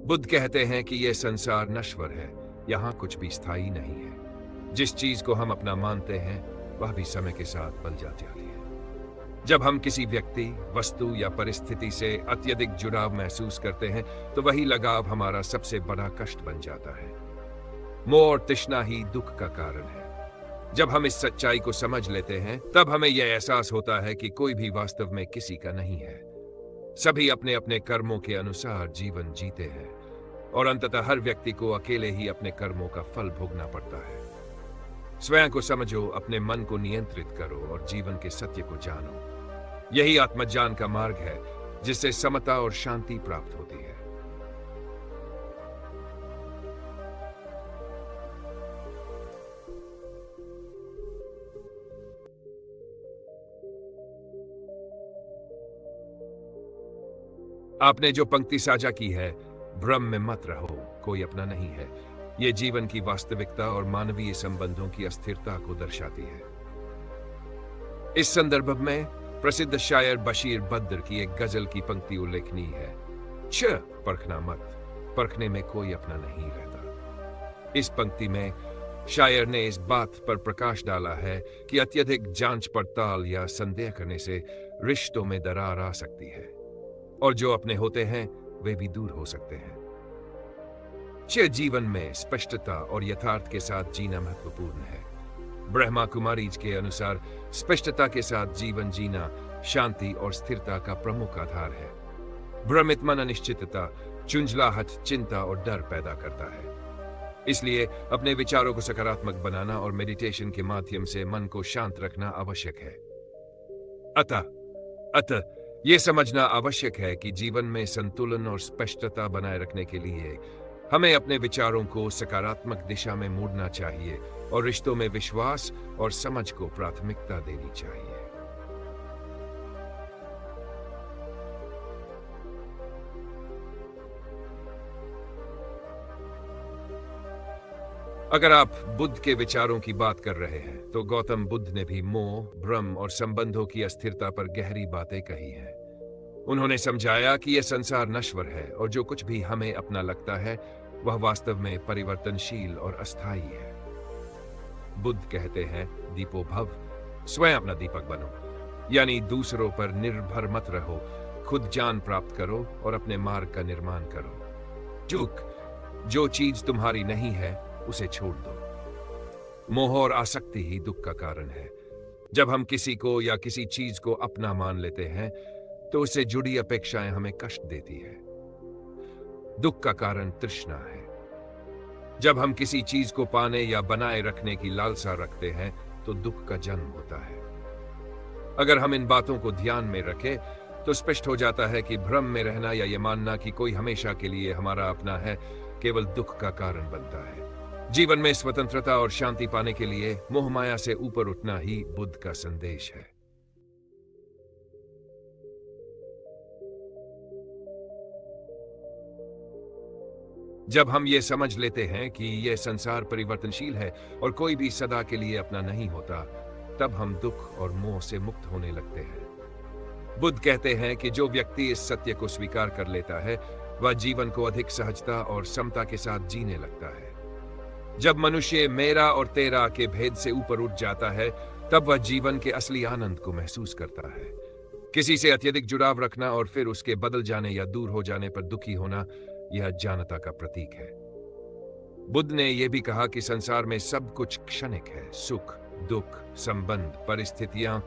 बुद्ध कहते हैं कि यह संसार नश्वर है, यहाँ कुछ भी स्थायी नहीं है। जिस चीज को हम अपना मानते हैं वह भी समय के साथ बदल जाती है। जब हम किसी व्यक्ति, वस्तु या परिस्थिति से अत्यधिक जुड़ाव महसूस करते हैं तो वही लगाव हमारा सबसे बड़ा कष्ट बन जाता है। मोह और तृष्णा ही दुख का कारण है। जब हम इस सच्चाई को समझ लेते हैं तब हमें यह एहसास होता है कि कोई भी वास्तव में किसी का नहीं है। सभी अपने अपने कर्मों के अनुसार जीवन जीते हैं और अंततः हर व्यक्ति को अकेले ही अपने कर्मों का फल भोगना पड़ता है। स्वयं को समझो, अपने मन को नियंत्रित करो और जीवन के सत्य को जानो। यही आत्मज्ञान का मार्ग है जिससे समता और शांति प्राप्त होती है। आपने जो पंक्ति साझा की है, भ्रम में मत रहो, कोई अपना नहीं है, ये जीवन की वास्तविकता और मानवीय संबंधों की अस्थिरता को दर्शाती है। इस संदर्भ में प्रसिद्ध शायर बशीर बद्र की एक गजल की पंक्ति उल्लेखनीय है। परखना मत, परखने में कोई अपना नहीं रहता। इस पंक्ति में शायर ने इस बात पर प्रकाश डाला है कि अत्यधिक जांच पड़ताल या संदेह करने से रिश्तों में दरार आ सकती है और जो अपने होते हैं वे भी दूर हो सकते हैं। जीवन में स्पष्टता और यथार्थ के साथ जीना महत्वपूर्ण है। ब्रह्मा कुमारीज के अनुसार स्पष्टता के साथ जीवन जीना शांति और स्थिरता का प्रमुख आधार है। भ्रमित मन अनिश्चितता, चुंझलाहट, चिंता और डर पैदा करता है। इसलिए अपने विचारों को सकारात्मक बनाना और मेडिटेशन के माध्यम से मन को शांत रखना आवश्यक है। अतः यह समझना आवश्यक है कि जीवन में संतुलन और स्पष्टता बनाए रखने के लिए हमें अपने विचारों को सकारात्मक दिशा में मोड़ना चाहिए और रिश्तों में विश्वास और समझ को प्राथमिकता देनी चाहिए। अगर आप बुद्ध के विचारों की बात कर रहे हैं तो गौतम बुद्ध ने भी मोह, भ्रम और संबंधों की अस्थिरता पर गहरी बातें कही हैं। उन्होंने समझाया कि यह संसार नश्वर है और जो कुछ भी हमें अपना लगता है वह वास्तव में परिवर्तनशील और अस्थायी है। बुद्ध कहते हैं, दीपो भव, स्वयं अपना दीपक बनो, यानी दूसरों पर निर्भर मत रहो, खुद ज्ञान प्राप्त करो और अपने मार्ग का निर्माण करो। जो चीज तुम्हारी नहीं है उसे छोड़ दो। मोह और आसक्ति ही दुख का कारण है। जब हम किसी को या किसी चीज को अपना मान लेते हैं तो उससे जुड़ी अपेक्षाएं हमें कष्ट देती है। दुख का कारण तृष्णा है। जब हम किसी चीज को पाने या बनाए रखने की लालसा रखते हैं तो दुख का जन्म होता है। अगर हम इन बातों को ध्यान में रखें तो स्पष्ट हो जाता है कि भ्रम में रहना या ये मानना कि कोई हमेशा के लिए हमारा अपना है केवल दुख का कारण बनता है। जीवन में स्वतंत्रता और शांति पाने के लिए मोह माया से ऊपर उठना ही बुद्ध का संदेश है। जब हम ये समझ लेते हैं कि यह संसार परिवर्तनशील है और कोई भी सदा के लिए अपना नहीं होता, तब हम दुख और मोह से मुक्त होने लगते हैं। बुद्ध कहते हैं कि जो व्यक्ति इस सत्य को स्वीकार कर लेता है वह जीवन को अधिक सहजता और समता के साथ जीने लगता है। जब मनुष्य मेरा और तेरा के भेद से ऊपर उठ जाता है तब वह जीवन के असली आनंद को महसूस करता है। किसी से अत्यधिक जुड़ाव रखना और फिर उसके बदल जाने या दूर हो जाने पर दुखी होना यह अज्ञानता का प्रतीक है। बुद्ध ने यह भी कहा कि संसार में सब कुछ क्षणिक है। सुख, दुख, संबंध, परिस्थितियां,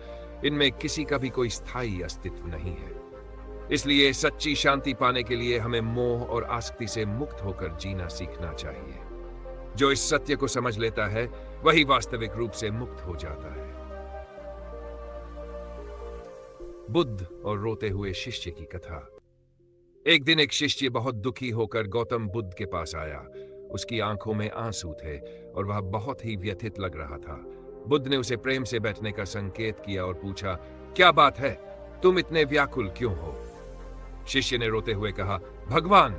इनमें किसी का भी कोई स्थायी अस्तित्व नहीं है। इसलिए सच्ची शांति पाने के लिए हमें मोह और आसक्ति से मुक्त होकर जीना सीखना चाहिए। जो इस सत्य को समझ लेता है वही वास्तविक रूप से मुक्त हो जाता है। बुद्ध और रोते हुए शिष्य की कथा। एक दिन एक शिष्य बहुत दुखी होकर गौतम बुद्ध के पास आया। उसकी आंखों में आंसू थे और वह बहुत ही व्यथित लग रहा था। बुद्ध ने उसे प्रेम से बैठने का संकेत किया और पूछा, क्या बात है, तुम इतने व्याकुल क्यों हो? शिष्य ने रोते हुए कहा, भगवान,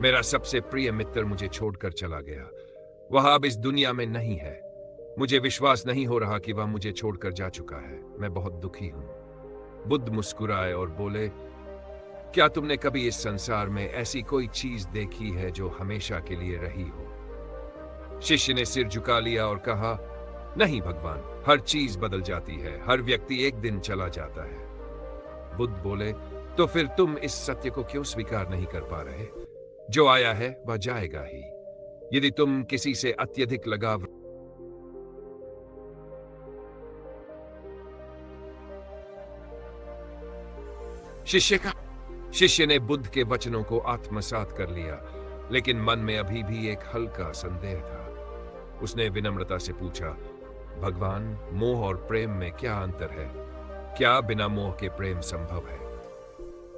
मेरा सबसे प्रिय मित्र मुझे छोड़कर चला गया। वह अब इस दुनिया में नहीं है। मुझे विश्वास नहीं हो रहा कि वह मुझे छोड़कर जा चुका है। मैं बहुत दुखी हूं। बुद्ध मुस्कुराए और बोले, क्या तुमने कभी इस संसार में ऐसी कोई चीज देखी है जो हमेशा के लिए रही हो? शिष्य ने सिर झुका लिया और कहा, नहीं भगवान, हर चीज बदल जाती है, हर व्यक्ति एक दिन चला जाता है। बुद्ध बोले, तो फिर तुम इस सत्य को क्यों स्वीकार नहीं कर पा रहे? जो आया है वह जाएगा ही। यदि तुम किसी से अत्यधिक लगाव शिष्य ने बुद्ध के वचनों को आत्मसात कर लिया, लेकिन मन में अभी भी एक हल्का संदेह था। उसने विनम्रता से पूछा, भगवान, मोह और प्रेम में क्या अंतर है? क्या बिना मोह के प्रेम संभव है?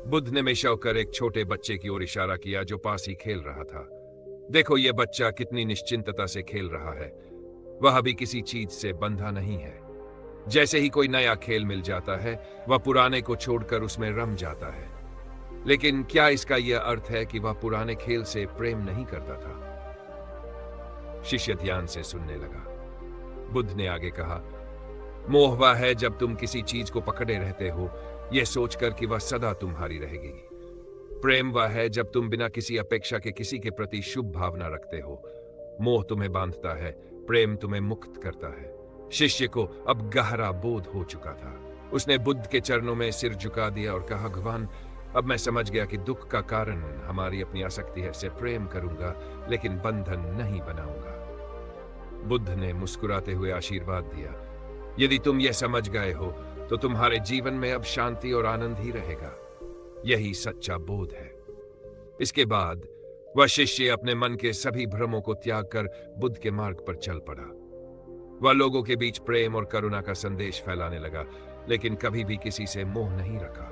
बुद्ध ने मेशा होकर एक छोटे बच्चे की ओर इशारा किया जो पास ही खेल रहा था। देखो, यह बच्चा कितनी निश्चिंतता से खेल रहा है। वह अभी किसी चीज से बंधा नहीं है। जैसे ही कोई नया खेल मिल जाता है, वह पुराने को छोड़कर उसमें रम जाता है। लेकिन क्या इसका यह अर्थ है कि वह पुराने खेल से प्रेम नहीं करता था? शिष्य ध्यान से सुनने लगा। बुद्ध ने आगे कहा, मोह वह है जब तुम किसी चीज को पकड़े रहते हो, यह सोचकर कि वह सदा तुम्हारी रहेगी। प्रेम वह है जब तुम बिना किसी अपेक्षा के किसी के प्रति शुभ भावना रखते हो। मोह तुम्हें बांधता है, प्रेम तुम्हें मुक्त करता है। शिष्य को अब गहरा बोध हो चुका था। उसने बुद्ध के चरणों में सिर झुका दिया और कहा, भगवान, अब मैं समझ गया कि दुख का कारण हमारी अपनी आसक्ति है। से प्रेम करूंगा, लेकिन बंधन नहीं बनाऊंगा। बुद्ध ने मुस्कुराते हुए आशीर्वाद दिया, यदि तुम यह समझ गए हो तो तुम्हारे जीवन में अब शांति और आनंद ही रहेगा। यही सच्चा बोध है। इसके बाद वह शिष्य अपने मन के सभी भ्रमों को त्याग कर बुद्ध के मार्ग पर चल पड़ा। वह लोगों के बीच प्रेम और करुणा का संदेश फैलाने लगा, लेकिन कभी भी किसी से मोह नहीं रखा।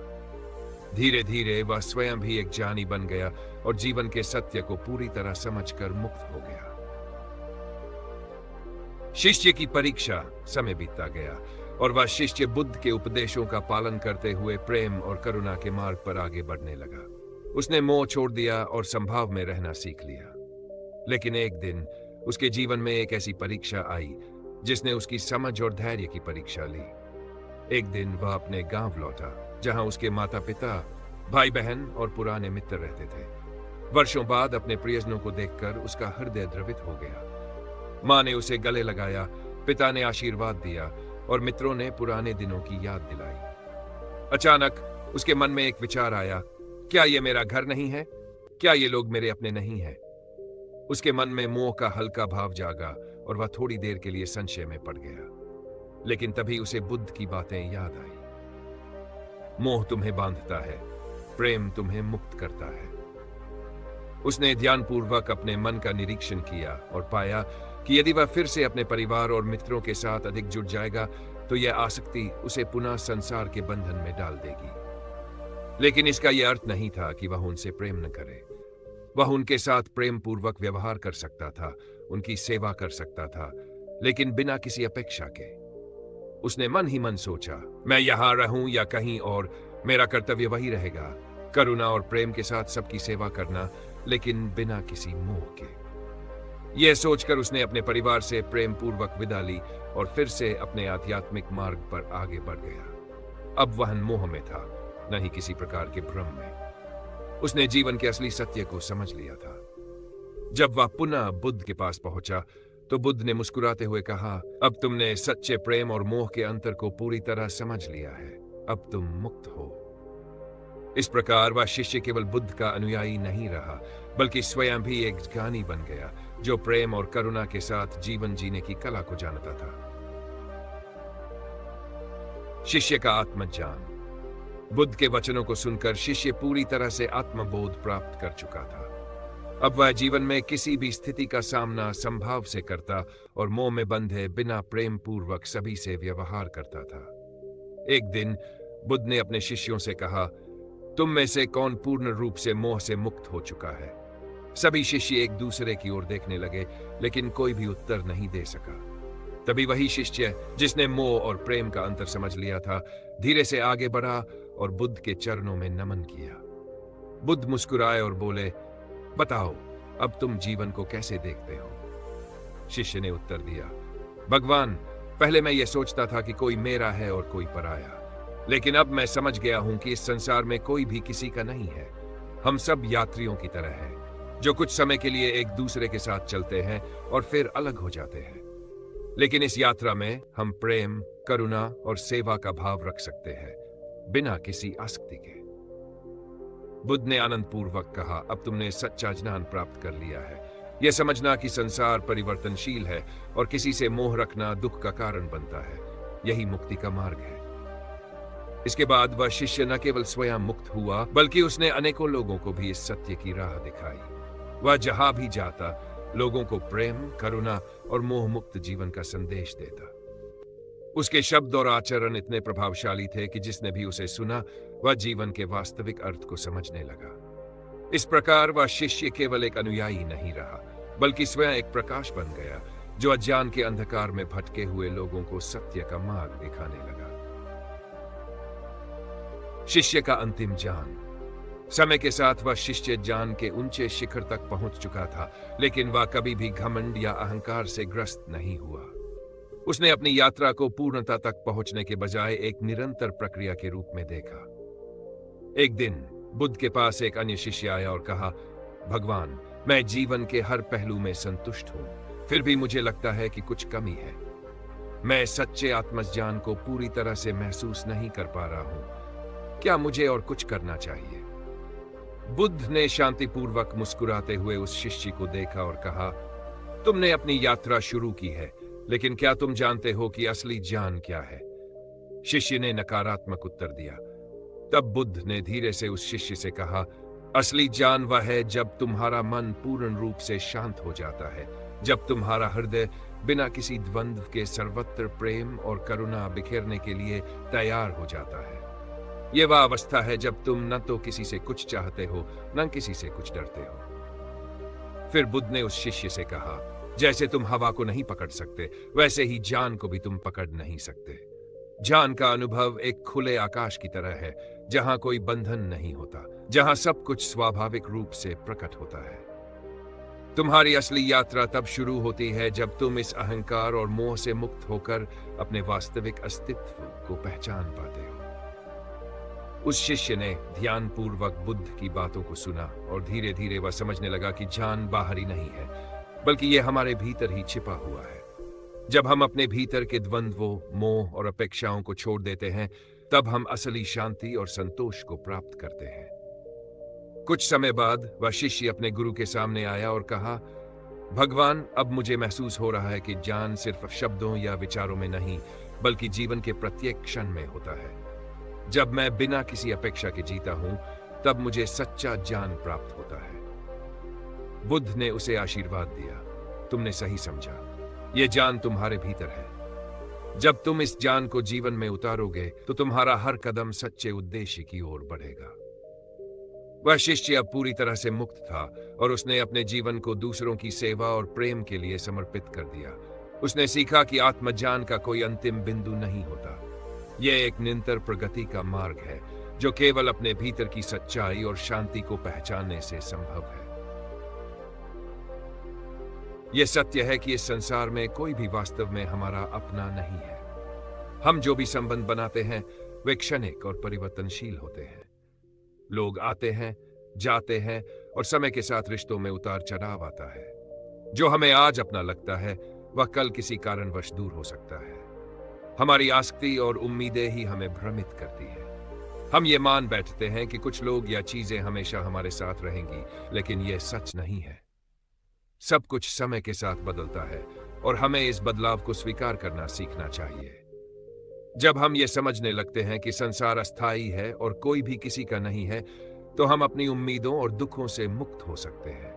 धीरे धीरे वह स्वयं भी एक ज्ञानी बन गया और जीवन के सत्य को पूरी तरह समझकर मुक्त हो गया। शिष्य की परीक्षा समय बीतता गया और वह शिष्य बुद्ध के उपदेशों का पालन करते हुए प्रेम और करुणा के मार्ग पर आगे बढ़ने लगा। उसने मोह छोड़ दिया और संभाव में रहना सीख लिया। लेकिन एक दिन उसके जीवन में एक ऐसी परीक्षा आई जिसने उसकी समझ और धैर्य की परीक्षा ली। एक दिन वह अपने गांव लौटा, जहां उसके माता पिता, भाई बहन और पुराने मित्र रहते थे। वर्षों बाद अपने प्रियजनों को देखकर उसका हृदय द्रवित हो गया। मां ने उसे गले लगाया, पिता ने आशीर्वाद दिया और मित्रों ने पुराने दिनों की याद दिलाई। अचानक उसके मन में एक विचार आया, क्या ये मेरा घर नहीं है? क्या ये लोग मेरे अपने नहीं हैं? उसके मन में मोह का हल्का भाव जागा और वह थोड़ी देर के लिए संशय में पड़ गया। लेकिन तभी उसे बुद्ध की बातें याद आई। मोह तुम्हें बांधता है, प्रेम तुम्हें मुक्त करता है। उसने ध्यानपूर्वक अपने मन का निरीक्षण किया और पाया कि यदि वह फिर से अपने परिवार और मित्रों के साथ अधिक जुड़ जाएगा तो यह आसक्ति उसे पुनः संसार के बंधन में डाल देगी। लेकिन इसका यह अर्थ नहीं था कि वह उनसे प्रेम न करे। वह उनके साथ प्रेम पूर्वक व्यवहार कर सकता था, उनकी सेवा कर सकता था, लेकिन बिना किसी अपेक्षा के। उसने मन ही मन सोचा, मैं यहां रहूं या कहीं और, मेरा कर्तव्य वही रहेगा, करुणा और प्रेम के साथ सबकी सेवा करना, लेकिन बिना किसी मोह के। यह सोचकर उसने अपने परिवार से प्रेम पूर्वक विदा ली और फिर से अपने आध्यात्मिक मार्ग पर आगे बढ़ गया। अब वह मोह में था, न ही किसी प्रकार के भ्रम में। उसने जीवन के असली सत्य को समझ लिया था। जब वह पुनः बुद्ध के पास पहुंचा तो बुद्ध ने मुस्कुराते हुए कहा, अब तुमने सच्चे प्रेम और मोह के अंतर को पूरी तरह समझ लिया है, अब तुम मुक्त हो। इस प्रकार वह शिष्य केवल बुद्ध का अनुयायी नहीं रहा, बल्कि स्वयं भी एक ज्ञानी बन गया जो प्रेम और करुणा के साथ जीवन जीने की कला को जानता था। शिष्य का आत्मज्ञान। बुद्ध के वचनों को सुनकर शिष्य पूरी तरह से आत्मबोध प्राप्त कर चुका था। अब वह जीवन में किसी भी स्थिति का सामना संभाव से करता और मोह में बंधे बिना प्रेम पूर्वक सभी से व्यवहार करता था। एक दिन बुद्ध ने अपने शिष्यों से कहा, तुम में से कौन पूर्ण रूप से मोह से मुक्त हो चुका है? सभी शिष्य एक दूसरे की ओर देखने लगे, लेकिन कोई भी उत्तर नहीं दे सका। तभी वही शिष्य जिसने मोह और प्रेम का अंतर समझ लिया था, धीरे से आगे बढ़ा और बुद्ध के चरणों में नमन किया। बुद्ध मुस्कुराए और बोले, बताओ, अब तुम जीवन को कैसे देखते हो? शिष्य ने उत्तर दिया, भगवान, पहले मैं ये सोचता था कि कोई मेरा है और कोई पराया, लेकिन अब मैं समझ गया हूं कि इस संसार में कोई भी किसी का नहीं है। हम सब यात्रियों की तरह हैं, जो कुछ समय के लिए एक दूसरे के साथ चलते हैं और फिर अलग हो जाते हैं। लेकिन इस यात्रा में हम प्रेम, करुणा और सेवा का भाव रख सकते हैं, बिना किसी आसक्ति के। बुद्ध ने आनंद पूर्वक कहा, अब तुमने सच्चा ज्ञान प्राप्त कर लिया है। यह समझना कि संसार परिवर्तनशील है और किसी से मोह रखना दुख का कारण बनता है, यही मुक्ति का मार्ग है। इसके बाद वह शिष्य न केवल स्वयं मुक्त हुआ, बल्कि उसने अनेकों लोगों को भी इस सत्य की राह दिखाई। वह जहां भी जाता, लोगों को प्रेम, करुणा और मोह मुक्त जीवन का संदेश देता। उसके शब्द और आचरण इतने प्रभावशाली थे कि जिसने भी उसे सुना, वह जीवन के वास्तविक अर्थ को समझने लगा। इस प्रकार वह शिष्य केवल एक अनुयायी नहीं रहा, बल्कि स्वयं एक प्रकाश बन गया, जो अज्ञान के अंधकार में भटके हुए लोगों को सत्य का मार्ग दिखाने लगा। शिष्य का अंतिम ज्ञान। समय के साथ वह शिष्य ज्ञान के ऊंचे शिखर तक पहुंच चुका था, लेकिन वह कभी भी घमंड या अहंकार से ग्रस्त नहीं हुआ। उसने अपनी यात्रा को पूर्णता तक पहुंचने के बजाय एक निरंतर प्रक्रिया के रूप में देखा। एक दिन बुद्ध के पास एक अन्य शिष्य आया और कहा, भगवान, मैं जीवन के हर पहलू में संतुष्ट हूं, फिर भी मुझे लगता है कि कुछ कमी है। मैं सच्चे आत्मज्ञान को पूरी तरह से महसूस नहीं कर पा रहा हूं। क्या मुझे और कुछ करना चाहिए? बुद्ध ने शांतिपूर्वक मुस्कुराते हुए उस शिष्य को देखा और कहा, तुमने अपनी यात्रा शुरू की है, लेकिन क्या तुम जानते हो कि असली ज्ञान क्या है? शिष्य ने नकारात्मक उत्तर दिया। तब बुद्ध ने धीरे से उस शिष्य से कहा, असली ज्ञान वह है जब तुम्हारा मन पूर्ण रूप से शांत हो जाता है, जब तुम्हारा हृदय बिना किसी द्वंद्व के सर्वत्र प्रेम और करुणा बिखेरने के लिए तैयार हो जाता है। यह वह अवस्था है जब तुम न तो किसी से कुछ चाहते हो, न किसी से कुछ डरते हो। फिर बुद्ध ने उस शिष्य से कहा, जैसे तुम हवा को नहीं पकड़ सकते, वैसे ही ज्ञान को भी तुम पकड़ नहीं सकते। ज्ञान का अनुभव एक खुले आकाश की तरह है, जहां कोई बंधन नहीं होता, जहां सब कुछ स्वाभाविक रूप से प्रकट होता है। तुम्हारी असली यात्रा तब शुरू होती है जब तुम इस अहंकार और मोह से मुक्त होकर अपने वास्तविक अस्तित्व को पहचान पाते हो। उस शिष्य ने ध्यानपूर्वक बुद्ध की बातों को सुना और धीरे धीरे वह समझने लगा कि ज्ञान बाहरी नहीं है, बल्कि यह हमारे भीतर ही छिपा हुआ है। जब हम अपने भीतर के द्वंद्वों, मोह और अपेक्षाओं को छोड़ देते हैं, तब हम असली शांति और संतोष को प्राप्त करते हैं। कुछ समय बाद वह शिष्य अपने गुरु के सामने आया और कहा, भगवान, अब मुझे महसूस हो रहा है कि ज्ञान सिर्फ शब्दों या विचारों में नहीं, बल्कि जीवन के प्रत्येक क्षण में होता है। जब मैं बिना किसी अपेक्षा के जीता हूं, तब मुझे सच्चा ज्ञान प्राप्त होता है। बुद्ध ने उसे आशीर्वाद दिया, तुमने सही समझा, यह ज्ञान तुम्हारे भीतर है। जब तुम इस ज्ञान को जीवन में उतारोगे, तो तुम्हारा हर कदम सच्चे उद्देश्य की ओर बढ़ेगा। वह शिष्य अब पूरी तरह से मुक्त था और उसने अपने जीवन को दूसरों की सेवा और प्रेम के लिए समर्पित कर दिया। उसने सीखा कि आत्मज्ञान का कोई अंतिम बिंदु नहीं होता। यह एक निरंतर प्रगति का मार्ग है, जो केवल अपने भीतर की सच्चाई और शांति को पहचानने से संभव है। यह सत्य है कि इस संसार में कोई भी वास्तव में हमारा अपना नहीं है। हम जो भी संबंध बनाते हैं, वे क्षणिक और परिवर्तनशील होते हैं। लोग आते हैं, जाते हैं और समय के साथ रिश्तों में उतार चढ़ाव आता है। जो हमें आज अपना लगता है, वह कल किसी कारणवश दूर हो सकता है। हमारी आसक्ति और उम्मीदें ही हमें भ्रमित करती है। हम ये मान बैठते हैं कि कुछ लोग या चीजें हमेशा हमारे साथ रहेंगी, लेकिन यह सच नहीं है। सब कुछ समय के साथ बदलता है और हमें इस बदलाव को स्वीकार करना सीखना चाहिए। जब हम ये समझने लगते हैं कि संसार अस्थायी है और कोई भी किसी का नहीं है, तो हम अपनी उम्मीदों और दुखों से मुक्त हो सकते हैं।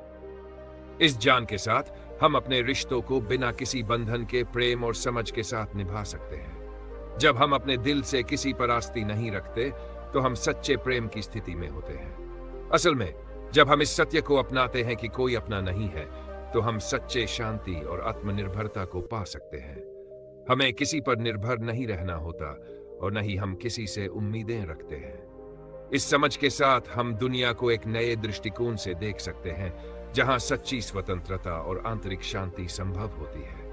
इस ज्ञान के साथ हम अपने रिश्तों को बिना किसी बंधन के प्रेम और समझ के साथ निभा सकते हैं। जब हम अपने दिल से किसी पर आस्ती नहीं रखते, तो हम सच्चे प्रेम की स्थिति में होते हैं। असल में जब हम इस सत्य को अपनाते हैं कि कोई अपना नहीं है, तो हम सच्चे शांति और आत्मनिर्भरता को पा सकते हैं। हमें किसी पर निर्भर नहीं रहना होता और न ही हम किसी से उम्मीदें रखते हैं। इस समझ के साथ हम दुनिया को एक नए दृष्टिकोण से देख सकते हैं, जहां सच्ची स्वतंत्रता और आंतरिक शांति संभव होती है।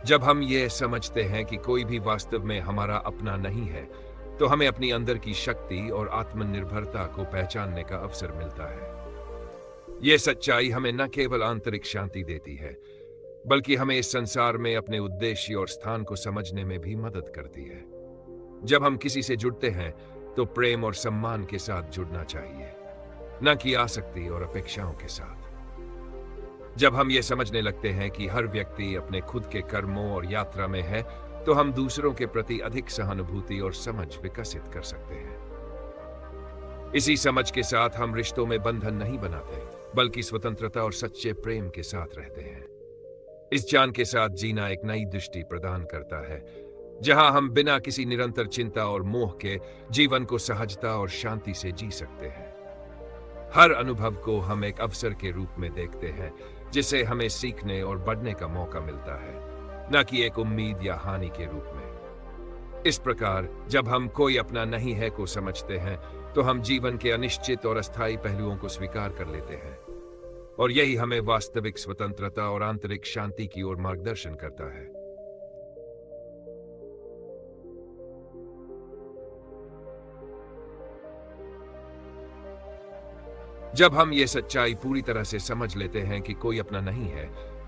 जब हम ये समझते हैं कि कोई भी वास्तव में हमारा अपना नहीं है, तो हमें अपनी अंदर की शक्ति और आत्मनिर्भरता को पहचानने का अवसर मिलता है। यह सच्चाई हमें न केवल आंतरिक शांति देती है, बल्कि हमें इस संसार में अपने उद्देश्य और स्थान को समझने में भी मदद करती है। जब हम किसी से जुड़ते हैं, तो प्रेम और सम्मान के साथ जुड़ना चाहिए, न कि आसक्ति और अपेक्षाओं के साथ। जब हम ये समझने लगते हैं कि हर व्यक्ति अपने खुद के कर्मों और यात्रा में है, तो हम दूसरों के प्रति अधिक सहानुभूति और समझ विकसित कर सकते हैं। इसी समझ के साथ हम रिश्तों में बंधन नहीं बनाते, बल्कि स्वतंत्रता और सच्चे प्रेम के साथ रहते हैं। इस जान के साथ जीना एक नई दृष्टि प्रदान करता है, जहां हम बिना किसी निरंतर चिंता और मोह के जीवन को सहजता और शांति से जी सकते हैं। हर अनुभव को हम एक अवसर के रूप में देखते हैं, जिसे हमें सीखने और बढ़ने का मौका मिलता है, न कि एक उम्मीद या हानि के रूप में। इस प्रकार जब हम कोई अपना नहीं है को समझते हैं, तो हम जीवन के अनिश्चित और अस्थायी पहलुओं को स्वीकार कर लेते हैं, और यही हमें वास्तविक स्वतंत्रता और आंतरिक शांति की ओर मार्गदर्शन करता है। जब हम ये सच्चाई पूरी तरह से समझ लेते हैं कि कोई अपना नहीं है,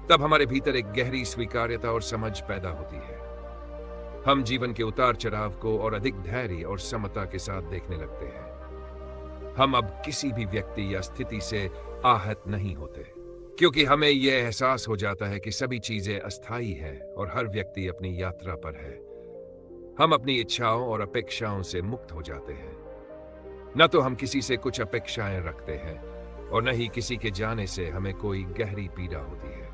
तब हमारे भीतर एक गहरी स्वीकार्यता और समझ पैदा होती है। हम जीवन के उतार चढ़ाव को और अधिक धैर्य और समता के साथ देखने लगते हैं। हम अब किसी भी व्यक्ति या स्थिति से आहत नहीं होते, क्योंकि हमें यह एहसास हो जाता है कि सभी चीजें अस्थायी हैं और हर व्यक्ति अपनी यात्रा पर है। हम अपनी इच्छाओं और अपेक्षाओं से मुक्त हो जाते हैं। न तो हम किसी से कुछ अपेक्षाएं रखते हैं, और न ही किसी के जाने से हमें कोई गहरी पीड़ा होती है।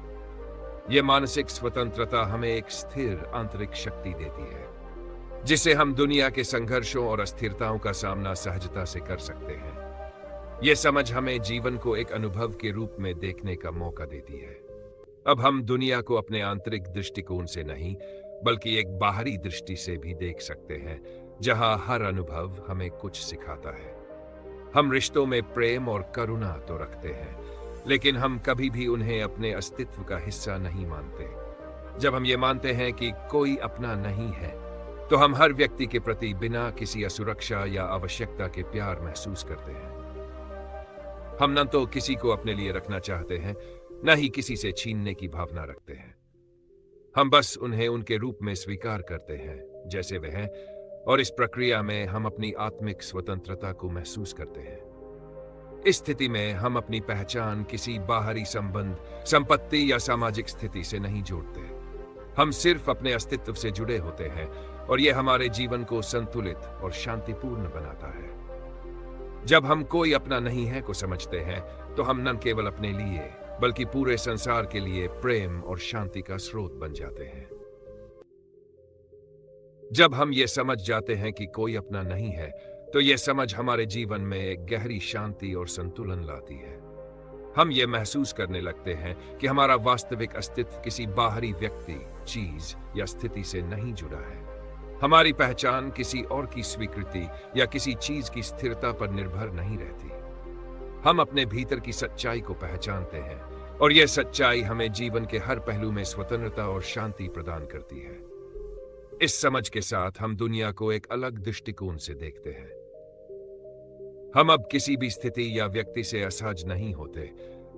यह मानसिक स्वतंत्रता हमें एक स्थिर आंतरिक शक्ति देती है, जिससे हम दुनिया के संघर्षों और अस्थिरताओं का सामना सहजता से कर सकते हैं। यह समझ हमें जीवन को एक अनुभव के रूप में देखने का मौका देती है। अब हम दुनिया को अपने आंतरिक दृष्टिकोण से नहीं, बल्कि एक बाहरी दृष्टि से भी देख सकते हैं, जहां हर अनुभव हमें कुछ सिखाता है। हम रिश्तों में प्रेम और करुणा तो रखते हैं, लेकिन हम कभी भी उन्हें अपने अस्तित्व का हिस्सा नहीं मानते। जब हम ये मानते हैं कि कोई अपना नहीं है, तो हम हर व्यक्ति के प्रति बिना किसी असुरक्षा या आवश्यकता के प्यार महसूस करते हैं। हम न तो किसी को अपने लिए रखना चाहते हैं, न ही किसी से छीनने की भावना रखते हैं। हम बस उन्हें उनके रूप में स्वीकार करते हैं जैसे वे हैं, और इस प्रक्रिया में हम अपनी आत्मिक स्वतंत्रता को महसूस करते हैं। इस स्थिति में हम अपनी पहचान किसी बाहरी संबंध, संपत्ति या सामाजिक स्थिति से नहीं जोड़ते। हम सिर्फ अपने अस्तित्व से जुड़े होते हैं, और यह हमारे जीवन को संतुलित और शांतिपूर्ण बनाता है। जब हम कोई अपना नहीं है को समझते हैं, तो हम न केवल अपने लिए, बल्कि पूरे संसार के लिए प्रेम और शांति का स्रोत बन जाते हैं। जब हम ये समझ जाते हैं कि कोई अपना नहीं है, तो यह समझ हमारे जीवन में एक गहरी शांति और संतुलन लाती है। हम ये महसूस करने लगते हैं कि हमारा वास्तविक अस्तित्व किसी बाहरी व्यक्ति, चीज या स्थिति से नहीं जुड़ा है। हमारी पहचान किसी और की स्वीकृति या किसी चीज की स्थिरता पर निर्भर नहीं रहती। हम अपने भीतर की सच्चाई को पहचानते हैं, और यह सच्चाई हमें जीवन के हर पहलू में स्वतंत्रता और शांति प्रदान करती है। इस समझ के साथ हम दुनिया को एक अलग दृष्टिकोण से देखते हैं। हम अब किसी भी स्थिति या व्यक्ति से असहज नहीं होते,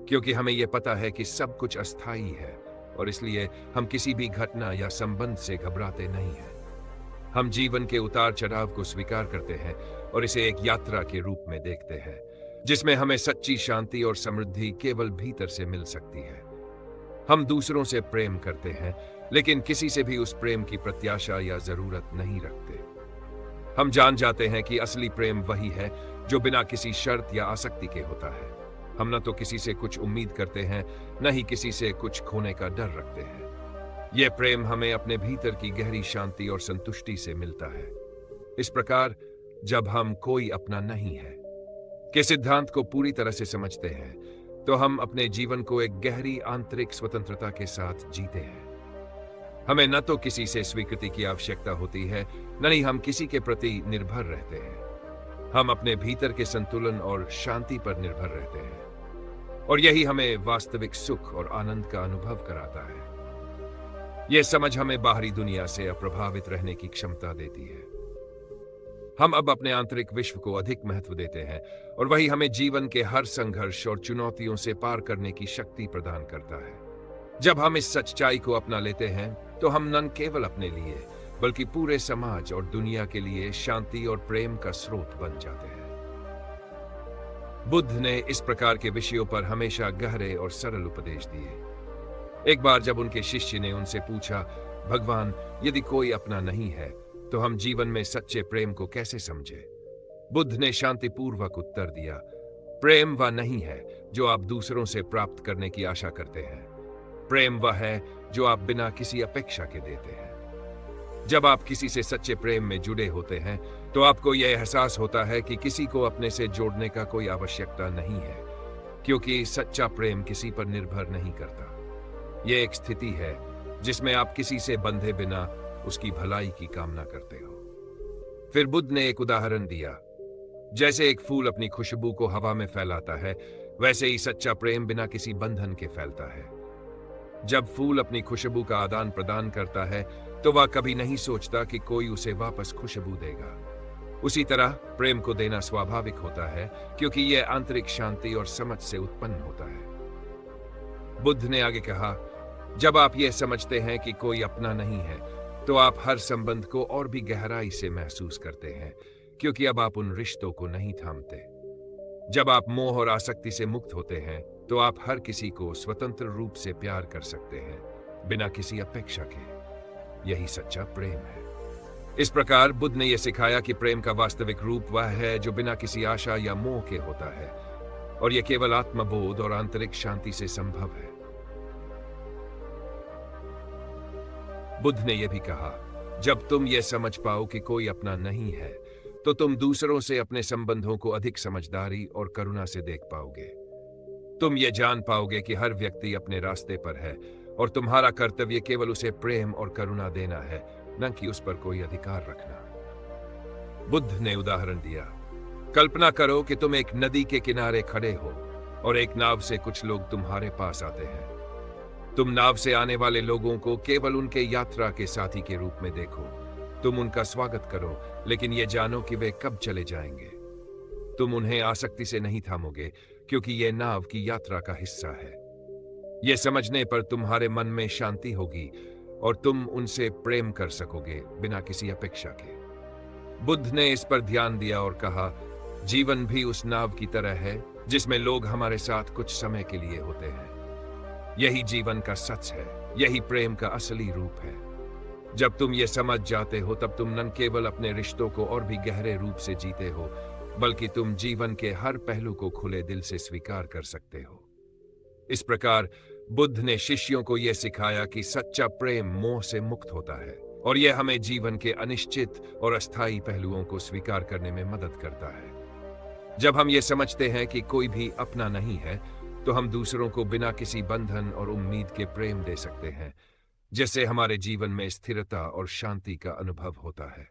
क्योंकि हमें यह पता है कि सब कुछ अस्थायी है, और इसलिए हम किसी भी घटना या संबंध से घबराते नहीं हैं। हम जीवन के उतार चढ़ाव को स्वीकार करते हैं और इसे एक यात्रा के रूप में देखते हैं, जिसमें हमें सच्ची शांति और समृद्धि केवल भीतर से मिल सकती है। हम दूसरों से प्रेम करते हैं, लेकिन किसी से भी उस प्रेम की प्रत्याशा या जरूरत नहीं रखते। हम जान जाते हैं कि असली प्रेम वही है जो बिना किसी शर्त या आसक्ति के होता है। हम न तो किसी से कुछ उम्मीद करते हैं, न ही किसी से कुछ खोने का डर रखते हैं। यह प्रेम हमें अपने भीतर की गहरी शांति और संतुष्टि से मिलता है। इस प्रकार जब हम कोई अपना नहीं है के सिद्धांत को पूरी तरह से समझते हैं, तो हम अपने जीवन को एक गहरी आंतरिक स्वतंत्रता के साथ जीते हैं। हमें न तो किसी से स्वीकृति की आवश्यकता होती है, न ही हम किसी के प्रति निर्भर रहते हैं। हम अपने भीतर के संतुलन और शांति पर निर्भर रहते हैं, और यही हमें वास्तविक सुख और आनंद का अनुभव कराता है। यह समझ हमें बाहरी दुनिया से अप्रभावित रहने की क्षमता देती है। हम अब अपने आंतरिक विश्व को अधिक महत्व देते हैं और वही हमें जीवन के हर संघर्ष और चुनौतियों से पार करने की शक्ति प्रदान करता है। जब हम इस सच्चाई को अपना लेते हैं तो हम न केवल अपने लिए बल्कि पूरे समाज और दुनिया के लिए शांति और प्रेम का स्रोत बन जाते हैं। बुद्ध ने इस प्रकार के विषयों पर हमेशा गहरे और सरल उपदेश दिए। एक बार जब उनके शिष्य ने उनसे पूछा, भगवान, यदि कोई अपना नहीं है तो हम जीवन में सच्चे प्रेम को कैसे समझे? बुद्ध ने शांतिपूर्वक उत्तर दिया, प्रेम वह नहीं है जो आप दूसरों से प्राप्त करने की आशा करते हैं। प्रेम वह है जो आप बिना किसी अपेक्षा के देते हैं। जब आप किसी से सच्चे प्रेम में जुड़े होते हैं तो आपको यह एहसास होता है कि किसी को अपने से जोड़ने का कोई आवश्यकता नहीं है, क्योंकि सच्चा प्रेम किसी पर निर्भर नहीं करता। यह एक स्थिति है जिसमें आप किसी से बंधे बिना उसकी भलाई की कामना करते हो। फिर बुद्ध ने एक उदाहरण दिया, जैसे एक फूल अपनी खुशबू को हवा में फैलाता है, वैसे ही सच्चा प्रेम बिना किसी बंधन के फैलता है। जब फूल अपनी खुशबू का आदान प्रदान करता है तो वह कभी नहीं सोचता कि कोई उसे वापस खुशबू देगा। उसी तरह प्रेम को देना स्वाभाविक होता है, क्योंकि यह आंतरिक शांति और समझ से उत्पन्न होता है। बुद्ध ने आगे कहा, जब आप यह समझते हैं कि कोई अपना नहीं है तो आप हर संबंध को और भी गहराई से महसूस करते हैं, क्योंकि अब आप उन रिश्तों को नहीं थामते। जब आप मोह और आसक्ति से मुक्त होते हैं तो आप हर किसी को स्वतंत्र रूप से प्यार कर सकते हैं, बिना किसी अपेक्षा के। यही सच्चा प्रेम है। इस प्रकार बुद्ध ने यह सिखाया कि प्रेम का वास्तविक रूप वह है जो बिना किसी आशा या मोह के होता है, और यह केवल आत्मबोध और आंतरिक शांति से संभव है। बुद्ध ने यह भी कहा, जब तुम यह समझ पाओ कि कोई अपना नहीं है तो तुम दूसरों से अपने संबंधों को अधिक समझदारी और करुणा से देख पाओगे। तुम यह जान पाओगे कि हर व्यक्ति अपने रास्ते पर है और तुम्हारा कर्तव्य केवल उसे प्रेम और करुणा देना है, न कि उस पर कोई अधिकार रखना। बुद्ध ने उदाहरण दिया, कल्पना करो कि तुम एक नदी के किनारे खड़े हो और एक नाव से कुछ लोग तुम्हारे पास आते हैं। तुम नाव से आने वाले लोगों को केवल उनके यात्रा के साथी के रूप में देखो। तुम उनका स्वागत करो, लेकिन यह जानो कि वे कब चले जाएंगे। तुम उन्हें आसक्ति से नहीं थामोगे, क्योंकि यह नाव की यात्रा का हिस्सा है। यह समझने पर तुम्हारे मन में शांति होगी और तुम उनसे प्रेम कर सकोगे बिना किसी अपेक्षा के। बुद्ध ने इस पर ध्यान दिया और कहा, जीवन भी उस नाव की तरह है जिसमें लोग हमारे साथ कुछ समय के लिए होते हैं। यही जीवन का सच है, यही प्रेम का असली रूप है। जब तुम ये समझ जाते हो तब तुम न केवल अपने रिश्तों को और भी गहरे रूप से जीते हो, बल्कि तुम जीवन के हर पहलू को खुले दिल से स्वीकार कर सकते हो। इस प्रकार बुद्ध ने शिष्यों को यह सिखाया कि सच्चा प्रेम मोह से मुक्त होता है, और यह हमें जीवन के अनिश्चित और अस्थायी पहलुओं को स्वीकार करने में मदद करता है। जब हम ये समझते हैं कि कोई भी अपना नहीं है तो हम दूसरों को बिना किसी बंधन और उम्मीद के प्रेम दे सकते हैं, जिससे हमारे जीवन में स्थिरता और शांति का अनुभव होता है।